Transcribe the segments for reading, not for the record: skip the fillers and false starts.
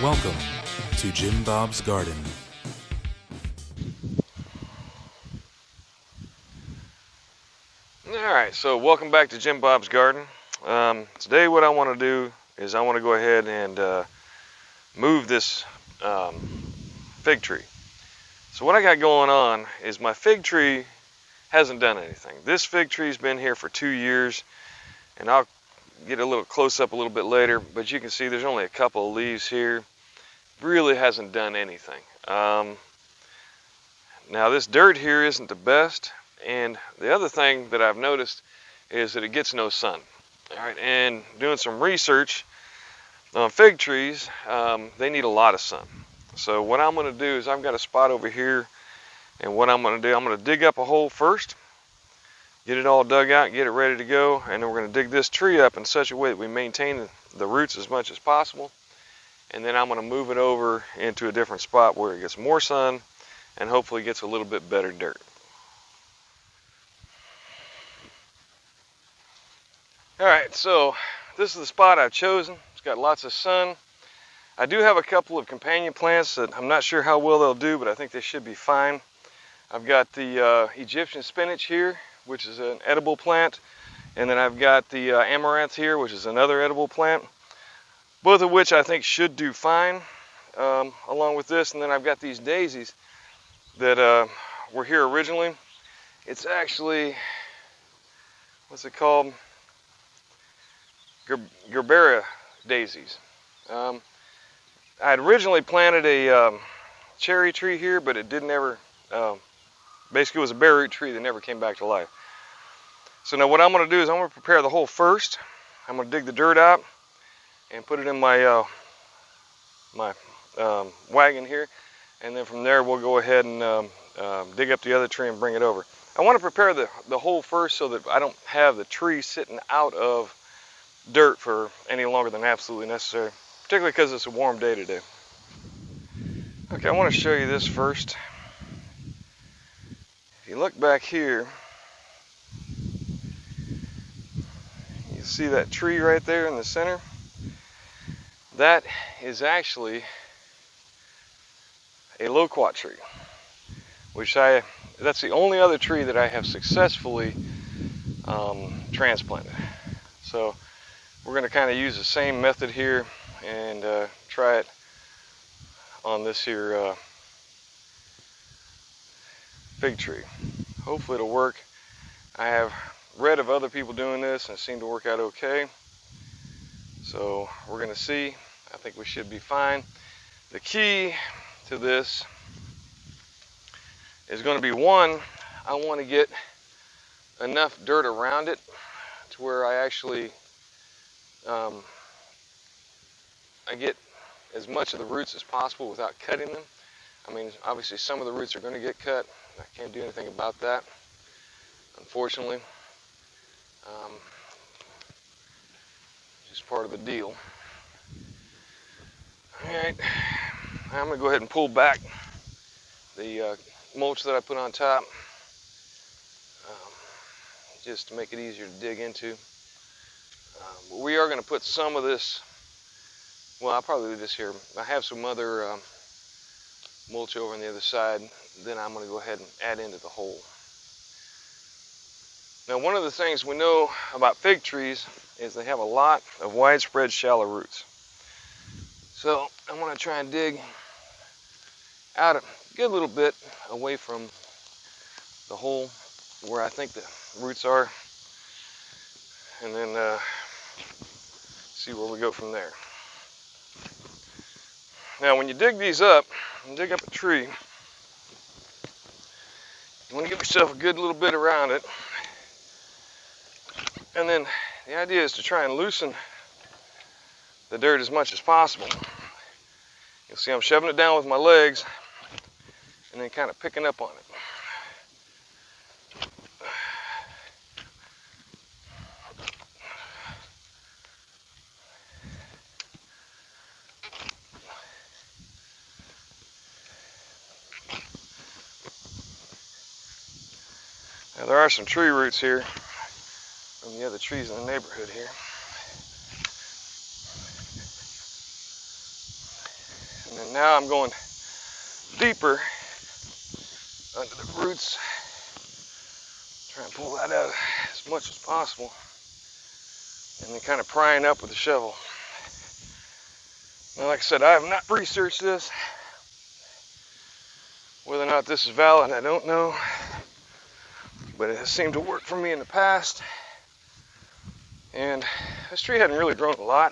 Welcome to Jim Bob's Garden. Alright, so welcome back to Jim Bob's Garden. Today what I want to do is I want to go ahead and move this fig tree. So what I got going on is my fig tree hasn't done anything. This fig tree's been here for 2 years, and I'll get a little close up a little bit later, but you can see there's only a couple of leaves here. Really hasn't done anything. Now this dirt here isn't the best, and the other thing that I've noticed is that it gets no sun. All right, and doing some research on fig trees, they need a lot of sun. So what I'm going to do is I've got a spot over here, and what I'm going to do, I'm going to dig up a hole first, get it all dug out, get it ready to go, and then we're going to dig this tree up in such a way that we maintain the roots as much as possible. And then I'm going to move it over into a different spot where it gets more sun and hopefully gets a little bit better dirt. Alright, so this is the spot I've chosen. It's got lots of sun. I do have a couple of companion plants that I'm not sure how well they'll do, but I think they should be fine. I've got the Egyptian spinach here, which is an edible plant, and then I've got the amaranth here, which is another edible plant, both of which I think should do fine along with this. And then I've got these daisies that were here originally. It's actually, what's it called? Gerbera daisies. I had originally planted a cherry tree here, but it didn't ever, basically it was a bare root tree that never came back to life. So now what I'm going to do is I'm going to prepare the hole first. I'm going to dig the dirt out and put it in my wagon here, and then from there we'll go ahead and dig up the other tree and bring it over. I want to prepare the hole first so that I don't have the tree sitting out of dirt for any longer than absolutely necessary, particularly because it's a warm day today. Okay, I want to show you this first. If you look back here, you see that tree right there in the center? That is actually a loquat tree, which that's the only other tree that I have successfully transplanted. So we're going to kind of use the same method here and try it on this here fig tree. Hopefully it'll work. I have read of other people doing this and it seemed to work out okay. So we're going to see. I think we should be fine. The key to this is going to be, one, I want to get enough dirt around it to where I actually I get as much of the roots as possible without cutting them. I mean, obviously some of the roots are going to get cut. I can't do anything about that, unfortunately. Just part of the deal. Alright, I'm going to go ahead and pull back the mulch that I put on top, just to make it easier to dig into. But we are going to put some of this, well, I'll probably do this here. I have some other mulch over on the other side, then I'm going to go ahead and add into the hole. Now, one of the things we know about fig trees is they have a lot of widespread shallow roots. So I'm going to try and dig out a good little bit away from the hole where I think the roots are, and then see where we go from there. Now when you dig these up, and dig up a tree, you want to give yourself a good little bit around it, and then the idea is to try and loosen the dirt as much as possible. You'll see I'm shoving it down with my legs and then kind of picking up on it. Now there are some tree roots here from the other trees in the neighborhood here. And then now I'm going deeper under the roots. Try and pull that out as much as possible. And then kind of prying up with the shovel. Now, like I said, I have not researched this. Whether or not this is valid, I don't know. But it has seemed to work for me in the past. And this tree hadn't really grown a lot.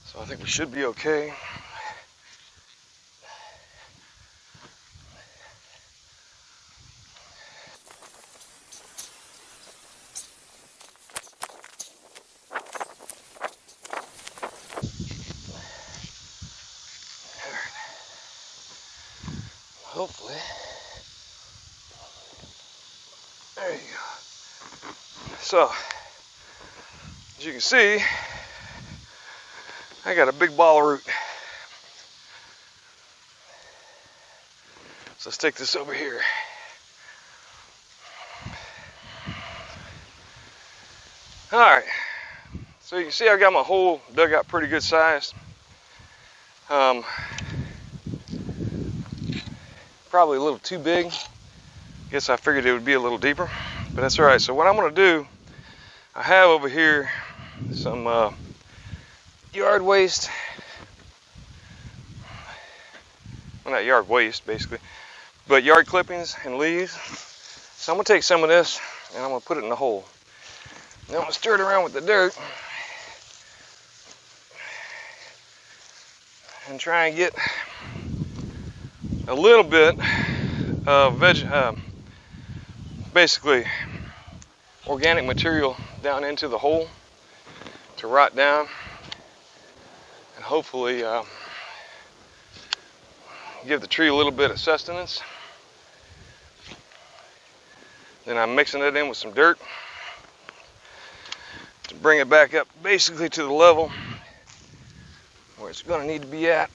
So I think we should be okay. Hopefully. There you go. So, as you can see, I got a big ball of root. So let's take this over here. Alright, so you can see I got my hole dug out pretty good size. Probably a little too big. Guess I figured it would be a little deeper, but that's alright. So what I'm going to do, I have over here some yard waste. Well, not yard waste, basically, but yard clippings and leaves. So I'm going to take some of this and I'm going to put it in the hole. Then I'm going to stir it around with the dirt and try and get a little bit of basically organic material down into the hole to rot down and hopefully give the tree a little bit of sustenance. Then I'm mixing it in with some dirt to bring it back up basically to the level where it's going to need to be at.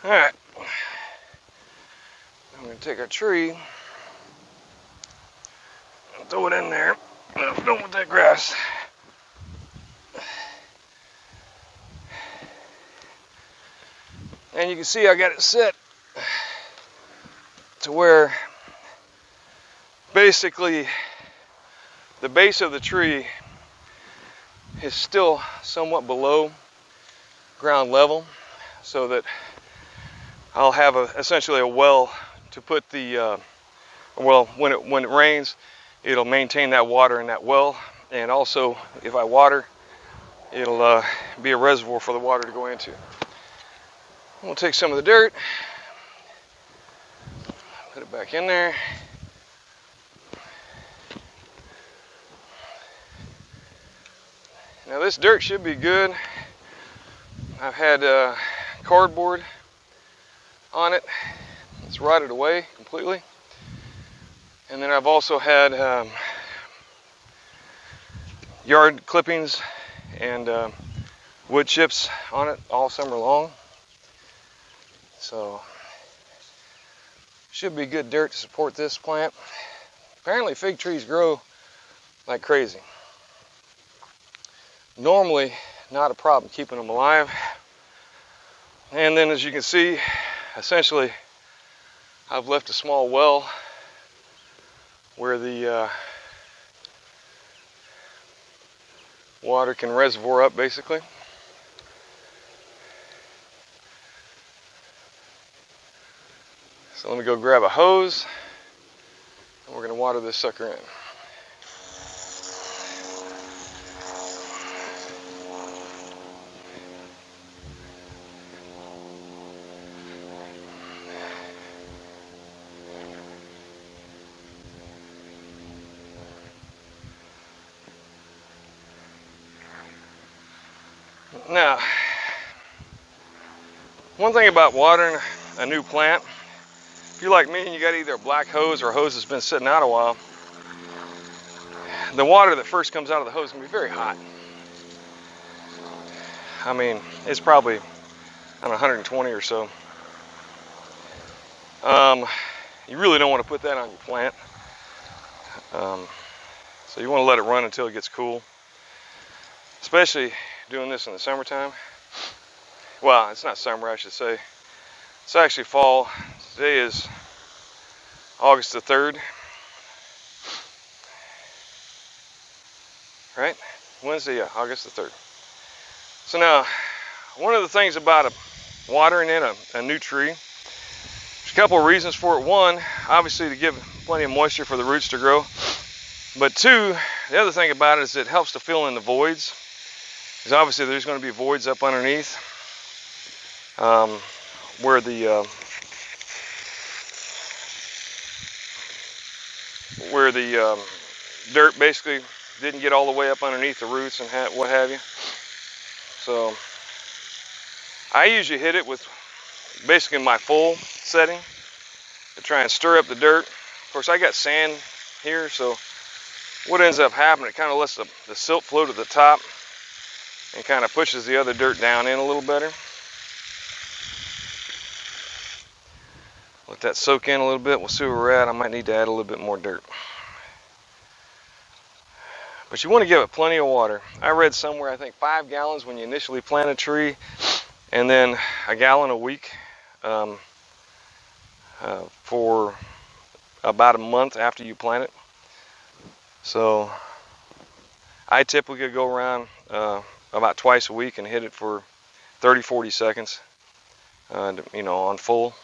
Alright, I'm going to take our tree and throw it in there. No, don't want that grass. And you can see I got it set to where basically the base of the tree is still somewhat below ground level, so that I'll have essentially a well to put the well, when it rains, it'll maintain that water in that well, and also if I water, it'll be a reservoir for the water to go into. We'll take some of the dirt, put it back in there. Now this dirt should be good. I've had cardboard on it. It's rotted away completely. And then I've also had yard clippings and wood chips on it all summer long. So should be good dirt to support this plant. Apparently fig trees grow like crazy. Normally not a problem keeping them alive. And then as you can see, essentially I've left a small well where the water can reservoir up basically. So let me go grab a hose and we're going to water this sucker in. Now, one thing about watering a new plant, if you're like me and you got either a black hose or a hose that's been sitting out a while, the water that first comes out of the hose can be very hot. I mean, it's probably, I don't know, 120 or so. You really don't want to put that on your plant. So you want to let it run until it gets cool, especially doing this in the summertime. Well, it's not summer, I should say. It's actually fall. Today is August the 3rd. Right? Wednesday, yeah, August the 3rd. So now, one of the things about watering in a new tree, there's a couple of reasons for it. One, obviously to give plenty of moisture for the roots to grow. But two, the other thing about it is it helps to fill in the voids. Because obviously there's going to be voids up underneath where the dirt basically didn't get all the way up underneath the roots and what have you. So I usually hit it with basically my full setting to try and stir up the dirt. Of course, I got sand here, so what ends up happening, it kind of lets the silt flow to the top and kind of pushes the other dirt down in a little better. Let that soak in a little bit. We'll see where we're at. I might need to add a little bit more dirt. But you want to give it plenty of water. I read somewhere, I think 5 gallons when you initially plant a tree, and then a gallon a week for about a month after you plant it. So I typically go around about twice a week and hit it for 30-40 seconds, on full.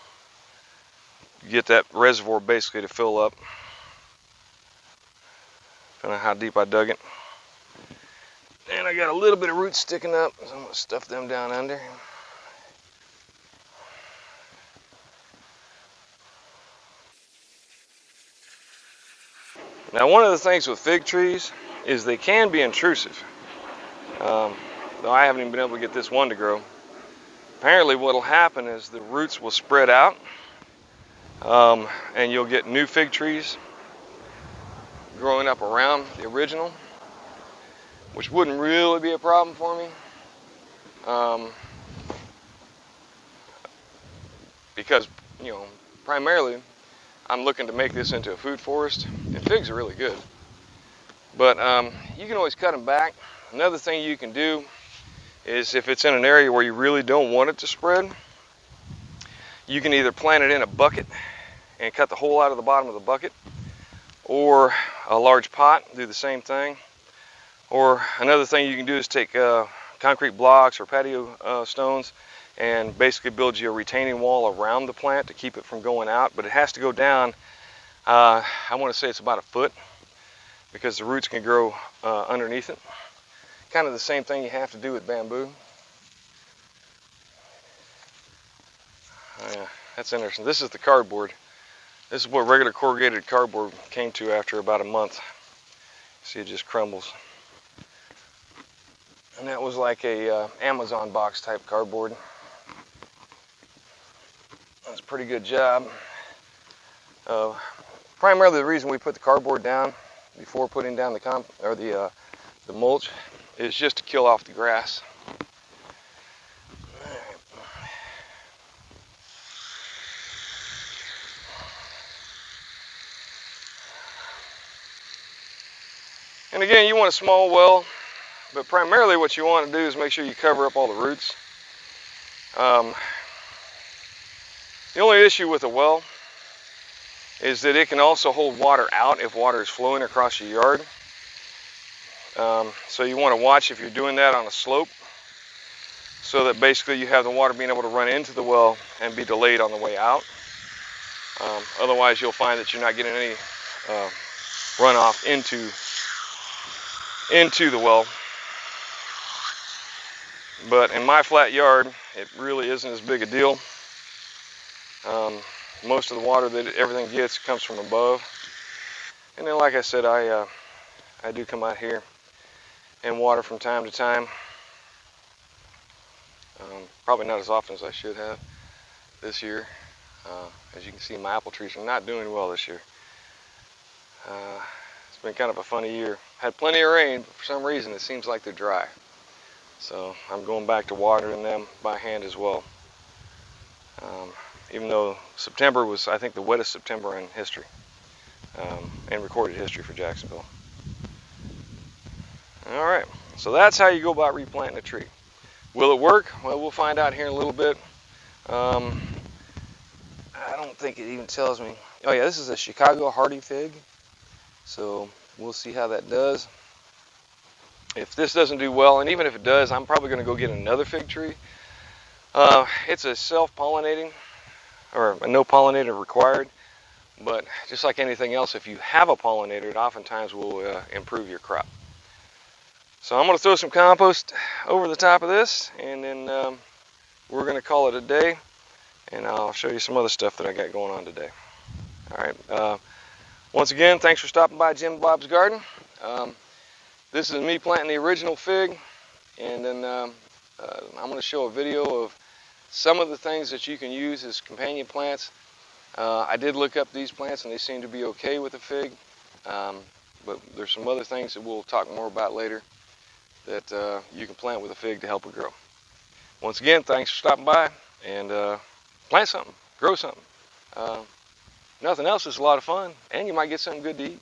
Get that reservoir basically to fill up. Depending on how deep I dug it. And I got a little bit of roots sticking up, so I'm going to stuff them down under. Now, one of the things with fig trees is they can be intrusive. Though I haven't even been able to get this one to grow. Apparently what will happen is the roots will spread out and you'll get new fig trees growing up around the original, which wouldn't really be a problem for me because, primarily I'm looking to make this into a food forest, and figs are really good. But you can always cut them back. Another thing you can do is if it's in an area where you really don't want it to spread, you can either plant it in a bucket and cut the hole out of the bottom of the bucket, or a large pot, do the same thing. Or another thing you can do is take concrete blocks or patio stones and basically build you a retaining wall around the plant to keep it from going out. But it has to go down, I want to say it's about a foot, because the roots can grow underneath it. Kind of the same thing you have to do with bamboo. Yeah, that's interesting. This is the cardboard. This is what regular corrugated cardboard came to after about a month. See, it just crumbles. And that was like a Amazon box type cardboard. That's a pretty good job. Primarily the reason we put the cardboard down before putting down the mulch is just to kill off the grass. And again, you want a small well, but primarily what you want to do is make sure you cover up all the roots. The only issue with a well is that it can also hold water out if water is flowing across your yard. So you want to watch if you're doing that on a slope, so that basically you have the water being able to run into the well and be delayed on the way out. Otherwise you'll find that you're not getting any runoff into the well. But in my flat yard, it really isn't as big a deal. Most of the water that everything gets comes from above. And then, like I said, I do come out here and water from time to time. Probably not as often as I should have this year. As you can see, my apple trees are not doing well this year. It's been kind of a funny year. Had plenty of rain, but for some reason it seems like they're dry. So I'm going back to watering them by hand as well. Even though September was, I think, the wettest September in history, in recorded history for Jacksonville. All right, so that's how you go about replanting a tree. Will it work? Well, we'll find out here in a little bit. I don't think it even tells me. Oh yeah, this is a Chicago hardy fig. So we'll see how that does. If this doesn't do well, and even if it does, I'm probably going to go get another fig tree. It's a self-pollinating, or a no pollinator required. But just like anything else, if you have a pollinator, it oftentimes will improve your crop. So I'm going to throw some compost over the top of this, and then we're going to call it a day, and I'll show you some other stuff that I got going on today. All right. Once again, thanks for stopping by Jim Bob's Garden. This is me planting the original fig, and then I'm going to show a video of some of the things that you can use as companion plants. I did look up these plants, and they seem to be okay with the fig, but there's some other things that we'll talk more about later that you can plant with a fig to help it grow. Once again, thanks for stopping by, and plant something, grow something. Nothing else is a lot of fun, and you might get something good to eat.